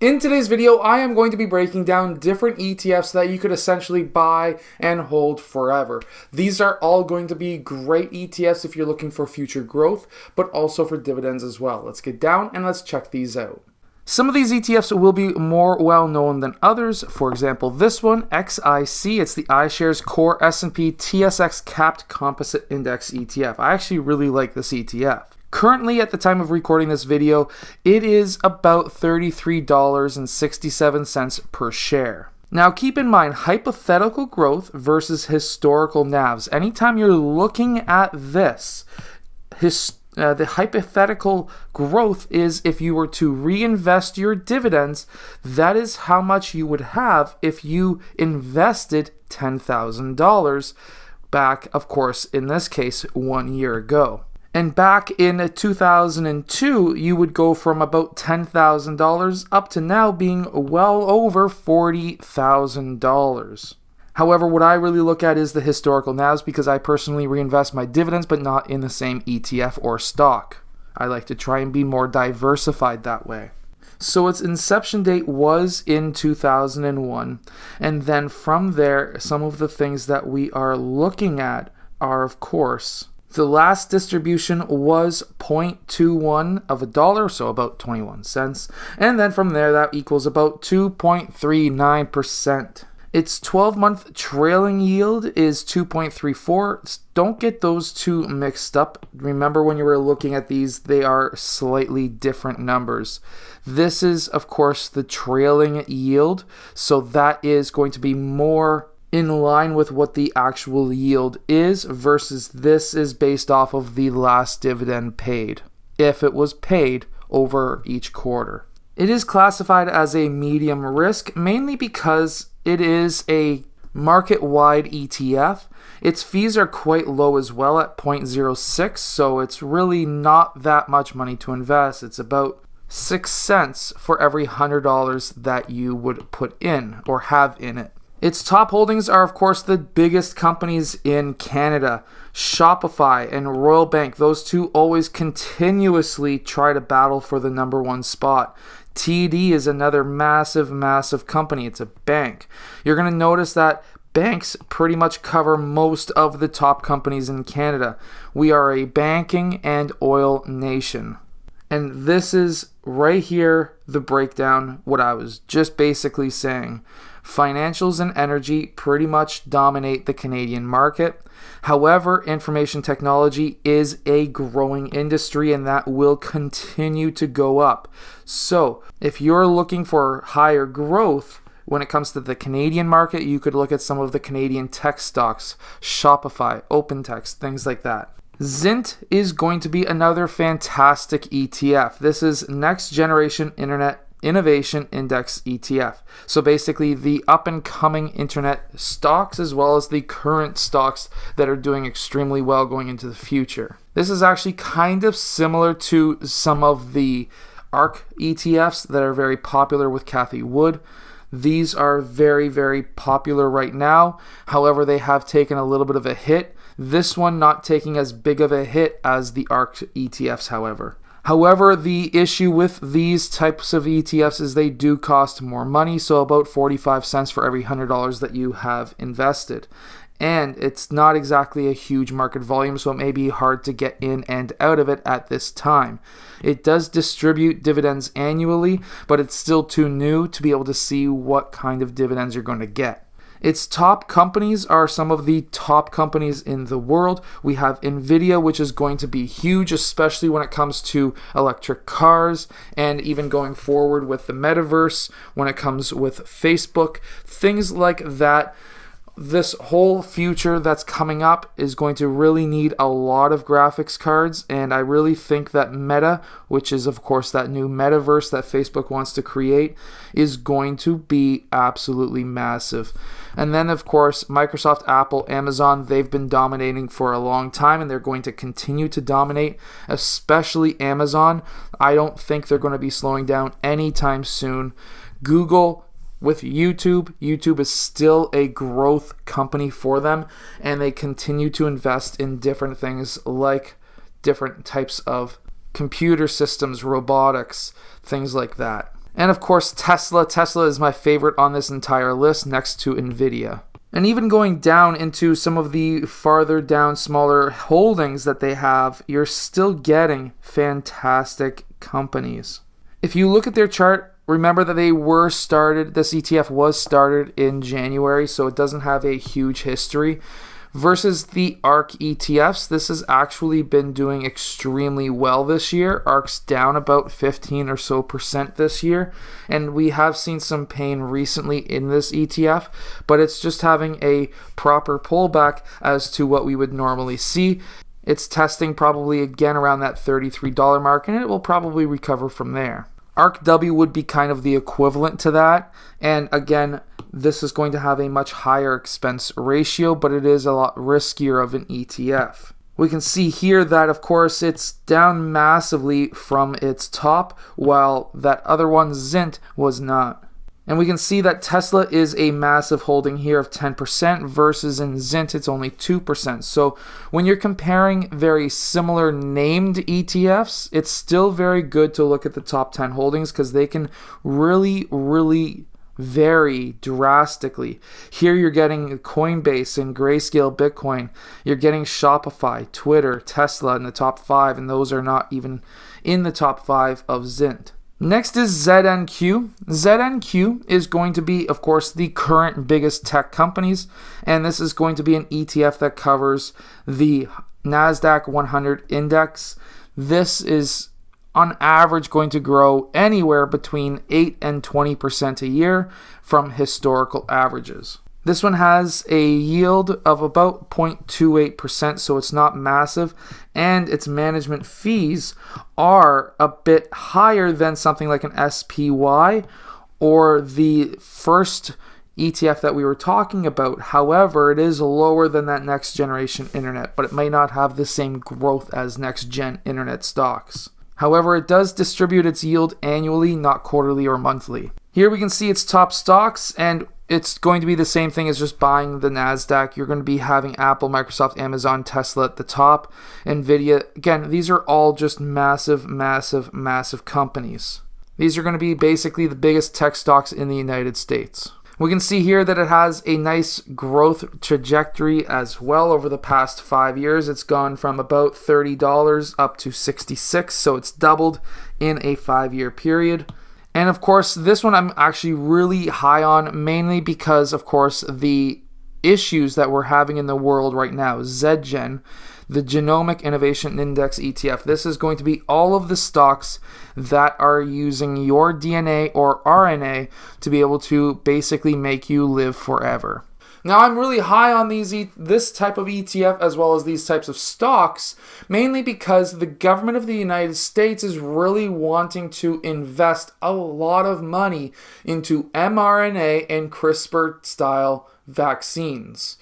In today's video, I am going to be breaking down different ETFs that you could essentially buy and hold forever. These are all going to be great ETFs if you're looking for future growth, but also for dividends as well. Let's get down and let's check these out. Some of these ETFs will be more well-known than others. For example, this one, XIC, it's the iShares Core S&P TSX Capped Composite Index ETF. I actually really like this ETF. Currently, at the time of recording this video, it is about $33.67 per share. Now, keep in mind, hypothetical growth versus historical NAVs. Anytime you're looking at this, the hypothetical growth is if you were to reinvest your dividends, that is how much you would have if you invested $10,000 back, of course, in this case, 1 year ago. And back in 2002, you would go from about $10,000 up to now being well over $40,000. However, what I really look at is the historical NAVs because I personally reinvest my dividends, but not in the same ETF or stock. I like to try and be more diversified that way. So its inception date was in 2001. And then from there, some of the things that we are looking at are, of course, the last distribution was 0.21 of a dollar, so about 21 cents. And then from there, that equals about 2.39%. Its 12-month trailing yield is 2.34. Don't get those two mixed up. Remember when you were looking at these, they are slightly different numbers. This is, of course, the trailing yield, so that is going to be more in line with what the actual yield is versus this is based off of the last dividend paid, if it was paid over each quarter. It is classified as a medium risk mainly because it is a market-wide ETF. Its fees are quite low as well at 0.06, so it's really not that much money to invest. It's about 6 cents for every $100 that you would put in or have in it. Its top holdings are, of course, the biggest companies in Canada, Shopify and Royal Bank. Those two always continuously try to battle for the number one spot. TD is another massive company. It's a bank. You're going to notice that banks pretty much cover most of the top companies in Canada. We are a banking and oil nation. And this is right here, the breakdown, what I was just basically saying. Financials and energy pretty much dominate the Canadian market. However, information technology is a growing industry and that will continue to go up. So, if you're looking for higher growth when it comes to the Canadian market, you could look at some of the Canadian tech stocks, Shopify, OpenText, things like that. Zint is going to be another fantastic ETF. This is Next Generation Internet Innovation Index ETF. So basically the up and coming internet stocks as well as the current stocks that are doing extremely well going into the future. This is actually kind of similar to some of the ARK ETFs that are very popular with Cathie Wood. These are very popular right now. However, they have taken a little bit of a hit. This one not taking as big of a hit as the ARK ETFs, however. However, the issue with these types of ETFs is they do cost more money, so about 45 cents for every $100 that you have invested. And it's not exactly a huge market volume, so it may be hard to get in and out of it at this time. It does distribute dividends annually, but it's still too new to be able to see what kind of dividends you're going to get. Its top companies are some of the top companies in the world. We have Nvidia, which is going to be huge, especially when it comes to electric cars and even going forward with the metaverse, when it comes with Facebook, things like that. This whole future that's coming up is going to really need a lot of graphics cards, and I really think that Meta, which is of course that new metaverse that Facebook wants to create, is going to be absolutely massive. And then of course Microsoft, Apple, Amazon, they've been dominating for a long time and they're going to continue to dominate, especially Amazon. I don't think they're going to be slowing down anytime soon. Google, with YouTube is still a growth company for them, and they continue to invest in different things like different types of computer systems, robotics, things like that. And of course, Tesla. Tesla is my favorite on this entire list next to Nvidia. And even going down into some of the farther down, smaller holdings that they have, you're still getting fantastic companies. If you look at their chart, remember that this ETF was started in January, so it doesn't have a huge history. Versus the ARK ETFs, this has actually been doing extremely well this year. ARK's down about 15% or so this year, and we have seen some pain recently in this ETF, but it's just having a proper pullback as to what we would normally see. It's testing probably again around that $33 mark, and it will probably recover from there. ARK W would be kind of the equivalent to that, and again, this is going to have a much higher expense ratio, but it is a lot riskier of an ETF. We can see here that, of course, it's down massively from its top, while that other one, Zint, was not. And we can see that Tesla is a massive holding here of 10% versus in Zint it's only 2%. So when you're comparing very similar named ETFs, it's still very good to look at the top 10 holdings because they can really vary drastically. Here you're getting Coinbase and Grayscale Bitcoin. You're getting Shopify, Twitter, Tesla in the top 5, and those are not even in the top 5 of Zint. Next is ZNQ. ZNQ is going to be, of course, the current biggest tech companies, and this is going to be an ETF that covers the Nasdaq 100 index. This is on average going to grow anywhere between 8 and 20% a year from historical averages. This one has a yield of about 0.28%, so it's not massive, and its management fees are a bit higher than something like an SPY or the first ETF that we were talking about. However, it is lower than that next generation internet, but it may not have the same growth as next gen internet stocks. However, it does distribute its yield annually, not quarterly or monthly. Here we can see its top stocks, and it's going to be the same thing as just buying the Nasdaq. You're going to be having Apple, Microsoft, Amazon, Tesla at the top, Nvidia. Again, these are all just massive companies. These are going to be basically the biggest tech stocks in the United States. We can see here that it has a nice growth trajectory as well over the past 5 years. It's gone from about $30 up to $66, so it's doubled in a 5-year period. And of course, this one I'm actually really high on, mainly because, of course, the issues that we're having in the world right now. ZGen, the Genomic Innovation Index ETF. This is going to be all of the stocks that are using your DNA or RNA to be able to basically make you live forever. Now, I'm really high on this type of ETF as well as these types of stocks, mainly because the government of the United States is really wanting to invest a lot of money into mRNA and CRISPR-style vaccines.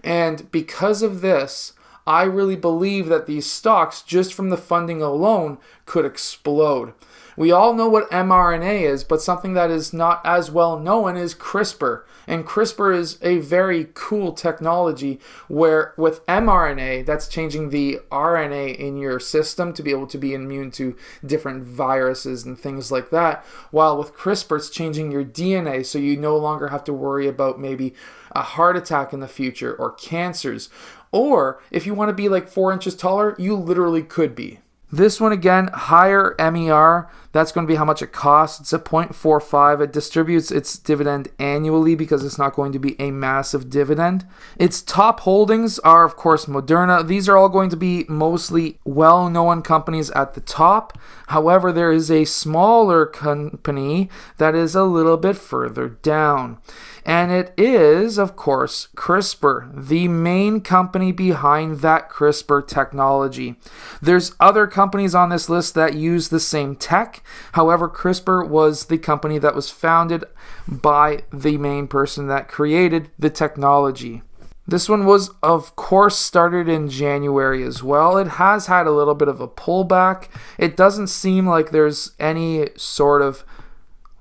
And because of this, I really believe that these stocks, just from the funding alone, could explode. We all know what mRNA is, but something that is not as well known is CRISPR. And CRISPR is a very cool technology where with mRNA, that's changing the RNA in your system to be able to be immune to different viruses and things like that. While with CRISPR, it's changing your DNA so you no longer have to worry about maybe a heart attack in the future or cancers. Or if you want to be like 4 inches taller, you literally could be. This one again, higher MER, that's going to be how much it costs. It's a 0.45. It distributes its dividend annually because it's not going to be a massive dividend. Its top holdings are, of course, Moderna. These are all going to be mostly well-known companies at the top. However, there is a smaller company that is a little bit further down. And it is, of course, CRISPR, the main company behind that CRISPR technology. There's other companies on this list that use the same tech. However, CRISPR was the company that was founded by the main person that created the technology. This one was, of course, started in January as well. It has had a little bit of a pullback. It doesn't seem like there's any sort of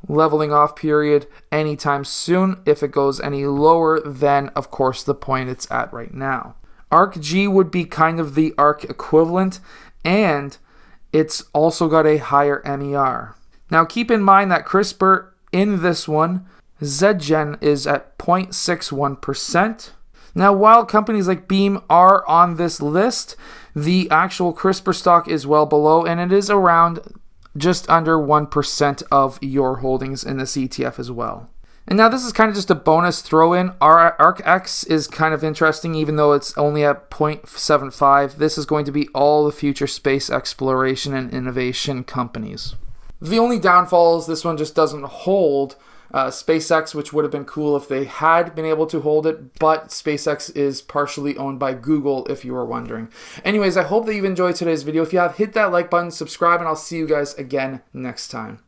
leveling off period anytime soon if it goes any lower than, of course, the point it's at right now. ARK G would be kind of the ARK equivalent, and it's also got a higher MER. Now keep in mind that CRISPR in this one, Zgen is at 0.61%. Now while companies like Beam are on this list, the actual CRISPR stock is well below, and it is around just under 1% of your holdings in this ETF as well. And now this is kind of just a bonus throw in. ARK is kind of interesting, even though it's only at 0.75. This is going to be all the future space exploration and innovation companies. The only downfall is this one just doesn't hold SpaceX, which would have been cool if they had been able to hold it, but SpaceX is partially owned by Google, if you were wondering. Anyways, I hope that you've enjoyed today's video. If you have, hit that like button, subscribe, and I'll see you guys again next time.